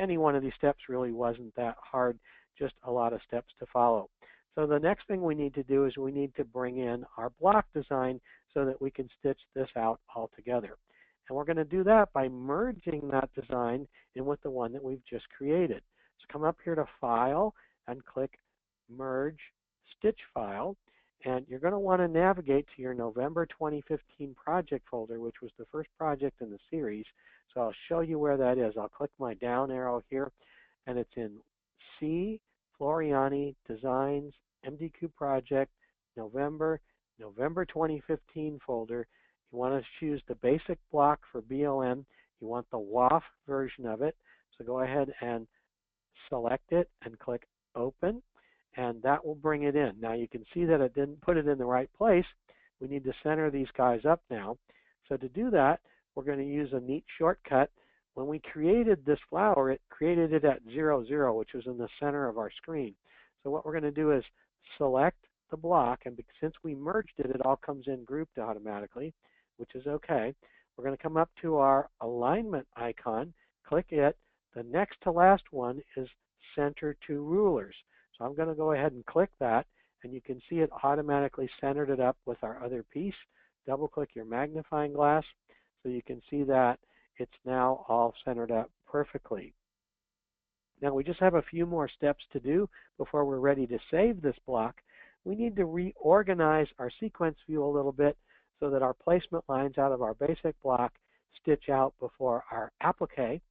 any one of these steps really wasn't that hard, just a lot of steps to follow. So the next thing we need to do is we need to bring in our block design so that we can stitch this out all together. And we're going to do that by merging that design in with the one that we've just created. So come up here to File and click Merge Stitch File. And you're going to want to navigate to your November 2015 project folder, which was the first project in the series. So I'll show you where that is. I'll click my down arrow here, and it's in C, Floriani, Designs, MDQII Project, November 2015 folder. You want to choose the basic block for BOM. You want the WAF version of it. So go ahead and select it and click Open, and that will bring it in. Now you can see that it didn't put it in the right place. We need to center these guys up now. So to do that, we're going to use a neat shortcut. When we created this flower, it created it at 0, 0, which was in the center of our screen. So what we're going to do is select the block, and since we merged it, it all comes in grouped automatically, which is okay. We're going to come up to our alignment icon, click it. The next to last one is Center to Rulers. So I'm going to go ahead and click that, and you can see it automatically centered it up with our other piece. Double click your magnifying glass so you can see that it's now all centered up perfectly. Now we just have a few more steps to do before we're ready to save this block. We need to reorganize our sequence view a little bit so that our placement lines out of our basic block stitch out before our applique.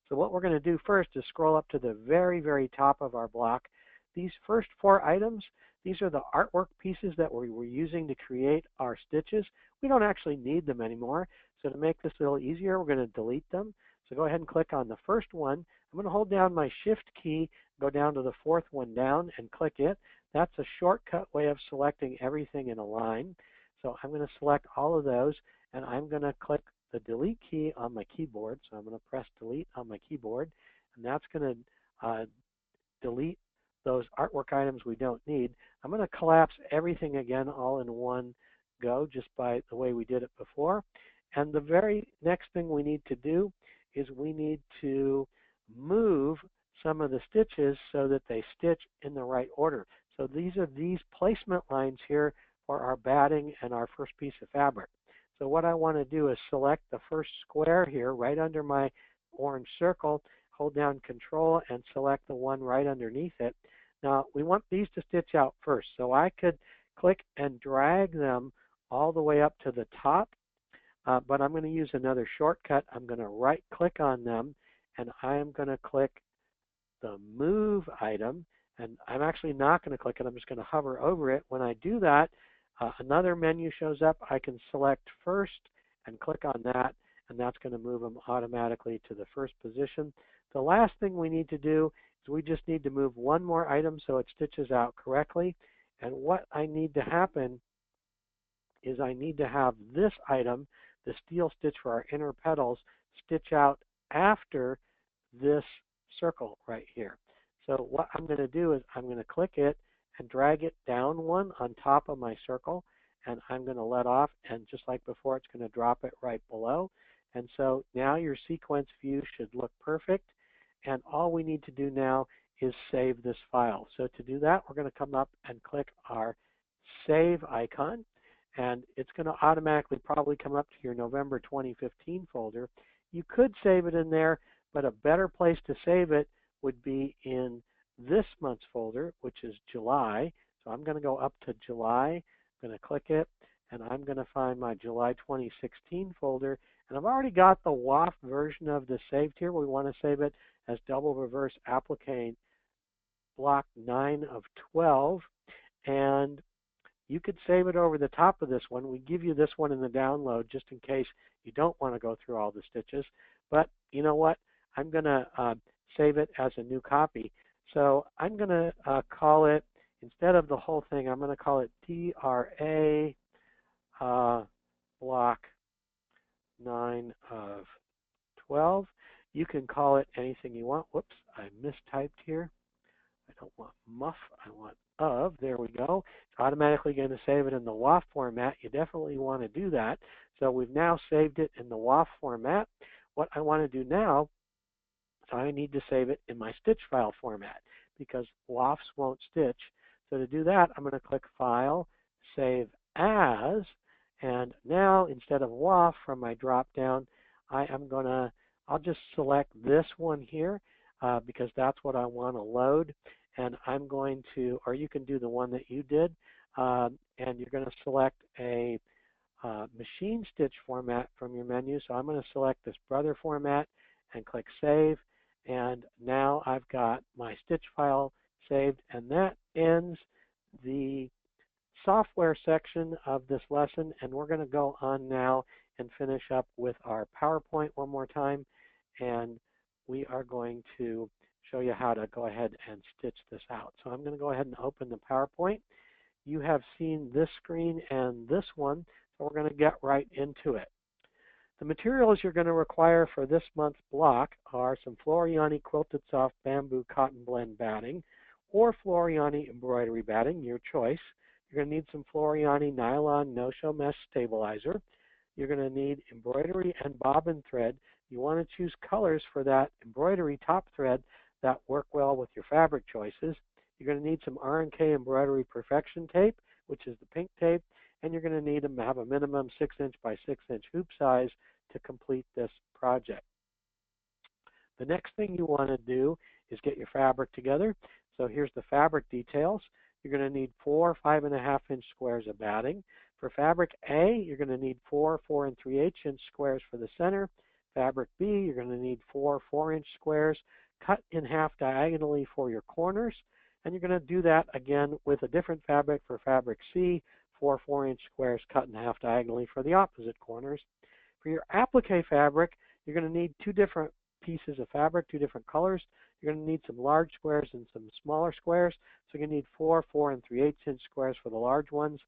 So what we're going to do first is scroll up to the very, very top of our block. These first 4 items, these are the artwork pieces that we were using to create our stitches. We don't actually need them anymore. So to make this a little easier, we're going to delete them. So go ahead and click on the first one. I'm going to hold down my Shift key, go down to the 4th one down and click it. That's a shortcut way of selecting everything in a line. So I'm going to select all of those, and I'm going to click the Delete key on my keyboard. So I'm going to press Delete on my keyboard, and that's going to delete those artwork items we don't need. I'm going to collapse everything again all in one go, just by the way we did it before. And the very next thing we need to do is we need to move some of the stitches so that they stitch in the right order. So these are these placement lines here for our batting and our first piece of fabric. So what I want to do is select the first square here right under my orange circle, hold down Control and select the one right underneath it. Now we want these to stitch out first, so I could click and drag them all the way up to the top, but I'm going to use another shortcut. I'm going to right click on them, and I am going to click the Move item, and I'm actually not going to click it. I'm just going to hover over it. When I do that, another menu shows up. I can select First and click on that, and that's going to move them automatically to the first position. The last thing we need to do is we just need to move one more item so it stitches out correctly. And what I need to happen is I need to have this item, the steel stitch for our inner petals, stitch out after this circle right here. So what I'm going to do is I'm going to click it and drag it down one on top of my circle, and I'm going to let off, and just like before, it's going to drop it right below. And so now your sequence view should look perfect, and all we need to do now is save this file. So to do that, we're going to come up and click our Save icon, and it's going to automatically probably come up to your November 2015 folder. You could save it in there, but a better place to save it would be in this month's folder, which is July. So I'm going to go up to July, I'm going to click it, and I'm going to find my July 2016 folder. And I've already got the WAF version of this saved here. We want to save it as double reverse applique block 9 of 12. And you could save it over the top of this one. We give you this one in the download just in case you don't want to go through all the stitches. But you know what? I'm going to save it as a new copy. So I'm going to call it, instead of the whole thing, I'm going to call it DRA block 9 of 12. You can call it anything you want. Whoops, I mistyped here. I don't want muff, I want of. There we go. It's automatically going to save it in the WAF format. You definitely want to do that. So we've now saved it in the WAF format. What I want to do now, so I need to save it in my stitch file format because WAFs won't stitch. So to do that, I'm going to click File, Save As, And now instead of WAF from my drop down, I'll just select this one here because that's what I want to load. And I'm going to, or you can do the one that you did, and you're going to select a machine stitch format from your menu. So I'm going to select this brother format and click Save. And now I've got my stitch file saved, and that ends the software section of this lesson. And we're going to go on now and finish up with our PowerPoint one more time. And we are going to show you how to go ahead and stitch this out. So I'm going to go ahead and open the PowerPoint. You have seen this screen and this one, so we're going to get right into it. The materials you're going to require for this month's block are some Floriani Quilted Soft Bamboo Cotton Blend batting or Floriani embroidery batting, your choice. You're going to need some Floriani Nylon No-Show Mesh Stabilizer. You're going to need embroidery and bobbin thread. You want to choose colors for that embroidery top thread that work well with your fabric choices. You're going to need some R&K Embroidery Perfection tape, which is the pink tape, and you're going to need to have a minimum 6-inch by 6-inch hoop size to complete this project. The next thing you want to do is get your fabric together. So here's the fabric details. You're going to need 4 5.5-inch squares of batting. For fabric A, you're going to need 4 4 3/8-inch squares for the center. Fabric B, you're going to need 4 4-inch squares cut in half diagonally for your corners. And you're going to do that again with a different fabric for fabric C, 4 4-inch squares cut in half diagonally for the opposite corners. For your applique fabric, you're going to need 2 different pieces of fabric, 2 different colors. You're going to need some large squares and some smaller squares. So you're going to need 4 4 3/8-inch squares for the large ones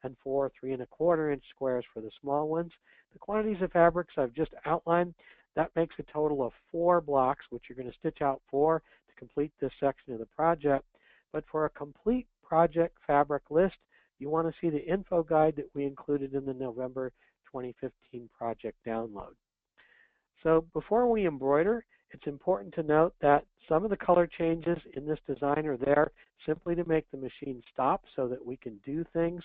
and 4 3 1/4-inch squares for the small ones. The quantities of fabrics I've just outlined, that makes a total of 4 blocks, which you're going to stitch out 4 to complete this section of the project. But for a complete project fabric list, you want to see the info guide that we included in the November 2015 project download. So before we embroider, it's important to note that some of the color changes in this design are there simply to make the machine stop so that we can do things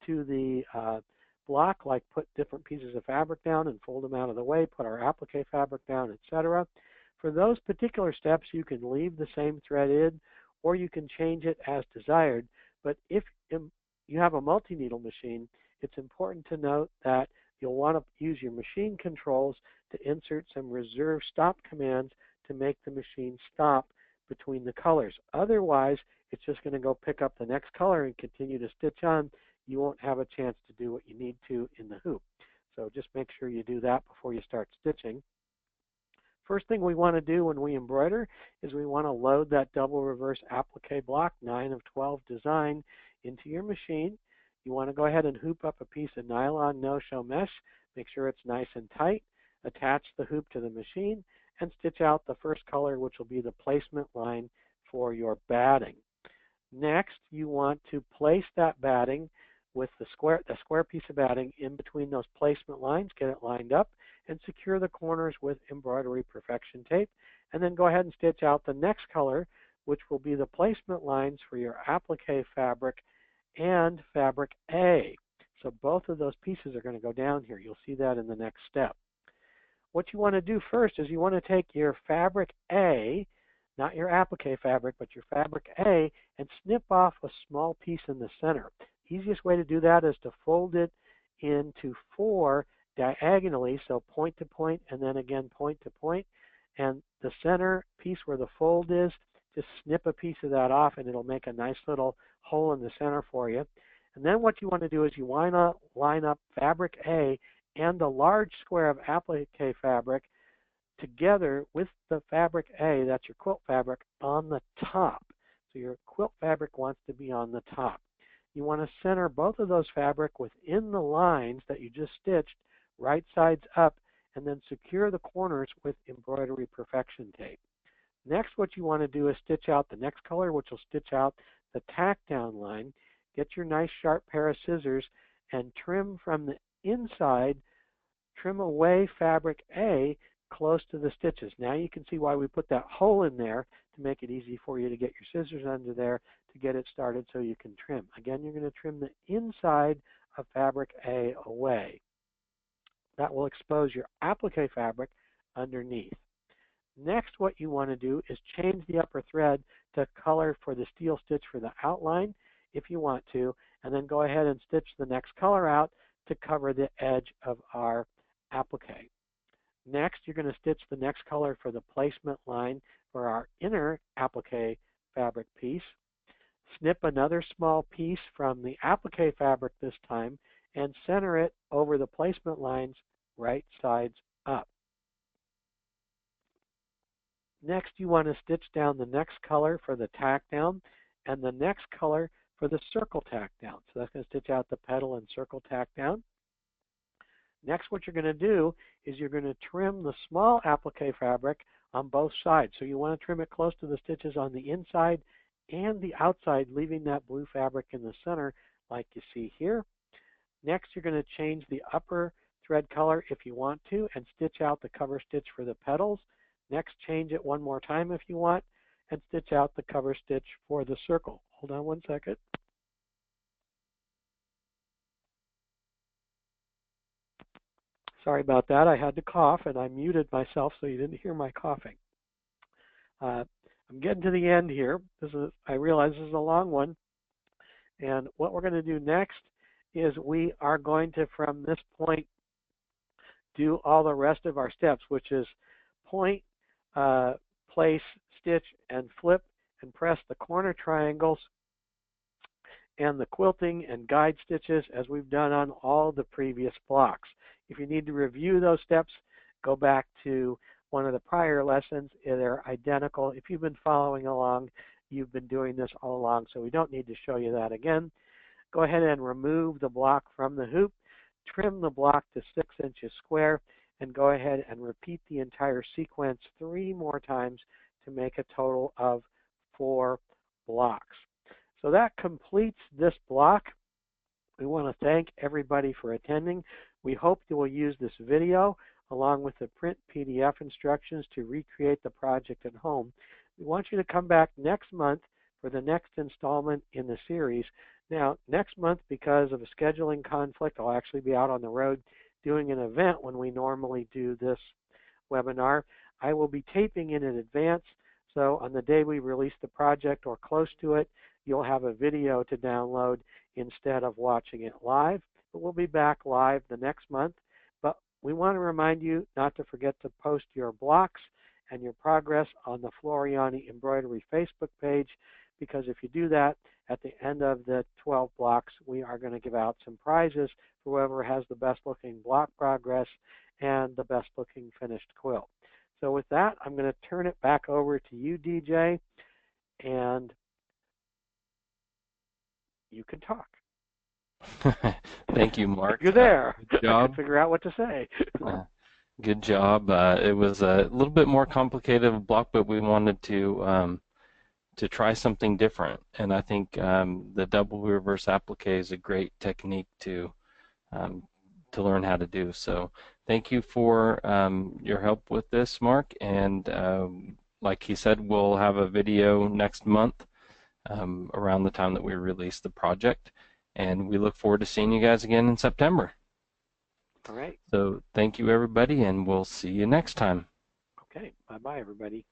to the block, like put different pieces of fabric down and fold them out of the way, put our applique fabric down, etc. For those particular steps, you can leave the same thread in, or you can change it as desired. But if you have a multi-needle machine, it's important to note that you'll want to use your machine controls to insert some reserve stop commands to make the machine stop between the colors. Otherwise, it's just going to go pick up the next color and continue to stitch on. You won't have a chance to do what you need to in the hoop. So just make sure you do that before you start stitching. First thing we want to do when we embroider is we want to load that double reverse applique block 9 of 12 design into your machine. You want to go ahead and hoop up a piece of nylon no-show mesh. Make sure it's nice and tight. Attach the hoop to the machine and stitch out the first color, which will be the placement line for your batting. Next, you want to place that batting with the square piece of batting in between those placement lines, get it lined up, and secure the corners with embroidery perfection tape. And then go ahead and stitch out the next color, which will be the placement lines for your applique fabric and fabric A. So both of those pieces are going to go down here. You'll see that in the next step. What you want to do first is you want to take your fabric A, not your applique fabric, but your fabric A, and snip off a small piece in the center. Easiest way to do that is to fold it into 4 diagonally, so point to point and then again point to point. And the center piece where the fold is, just snip a piece of that off and it'll make a nice little hole in the center for you. And then what you want to do is you line up fabric A and the large square of applique fabric together with the fabric A, that's your quilt fabric, on the top. So your quilt fabric wants to be on the top. You want to center both of those fabric within the lines that you just stitched, right sides up, and then secure the corners with embroidery perfection tape. Next, what you want to do is stitch out the next color, which will stitch out the tack down line. Get your nice sharp pair of scissors and trim from the inside, trim away fabric A close to the stitches. Now you can see why we put that hole in there to make it easy for you to get your scissors under there to get it started so you can trim. Again, you're going to trim the inside of fabric A away. That will expose your applique fabric underneath. Next, what you want to do is change the upper thread to color for the steel stitch for the outline if you want to, and then go ahead and stitch the next color out to cover the edge of our applique. Next, you're going to stitch the next color for the placement line for our inner applique fabric piece. Snip another small piece from the applique fabric this time and center it over the placement lines right sides up. Next, you want to stitch down the next color for the tack down and the next color for the circle tack down. So that's going to stitch out the petal and circle tack down. Next, what you're going to do is you're going to trim the small applique fabric on both sides. So you want to trim it close to the stitches on the inside and the outside, leaving that blue fabric in the center like you see here. Next, you're going to change the upper thread color if you want to and stitch out the cover stitch for the petals. Next, change it one more time if you want and stitch out the cover stitch for the circle. Hold on one second. Sorry about that. I had to cough and I muted myself so you didn't hear my coughing. I'm getting to the end here. I realize this is a long one. And what we're going to do next is we are going to, from this point, do all the rest of our steps, which is point, place, stitch, and flip, and press the corner triangles and the quilting and guide stitches as we've done on all the previous blocks. If you need to review those steps, go back to one of the prior lessons. They're identical. If you've been following along, you've been doing this all along, so we don't need to show you that again. Go ahead and remove the block from the hoop, trim the block to 6 inches square, and go ahead and repeat the entire sequence 3 more times to make a total of 4 blocks. So that completes this block. We want to thank everybody for attending. We hope you will use this video along with the print PDF instructions to recreate the project at home. We want you to come back next month for the next installment in the series. Now, next month, because of a scheduling conflict, I'll actually be out on the road doing an event when we normally do this webinar. I will be taping in advance, so on the day we release the project or close to it, you'll have a video to download instead of watching it live. But we'll be back live the next month. But we want to remind you not to forget to post your blocks and your progress on the Floriani Embroidery Facebook page, because if you do that, at the end of the 12 blocks, we are going to give out some prizes for whoever has the best looking block progress and the best looking finished quilt. So with that, I'm going to turn it back over to you, DJ, and you can talk. Thank you, Mark. You're there. Good job. I can figure out what to say. Good job. It was a little bit more complicated of a block, but we wanted to try something different. And I think the double reverse applique is a great technique to learn how to do. So thank you for your help with this, Mark. And like he said, we'll have a video next month around the time that we release the project. And we look forward to seeing you guys again in September. All right. So thank you, everybody, and we'll see you next time. Okay. Bye-bye, everybody.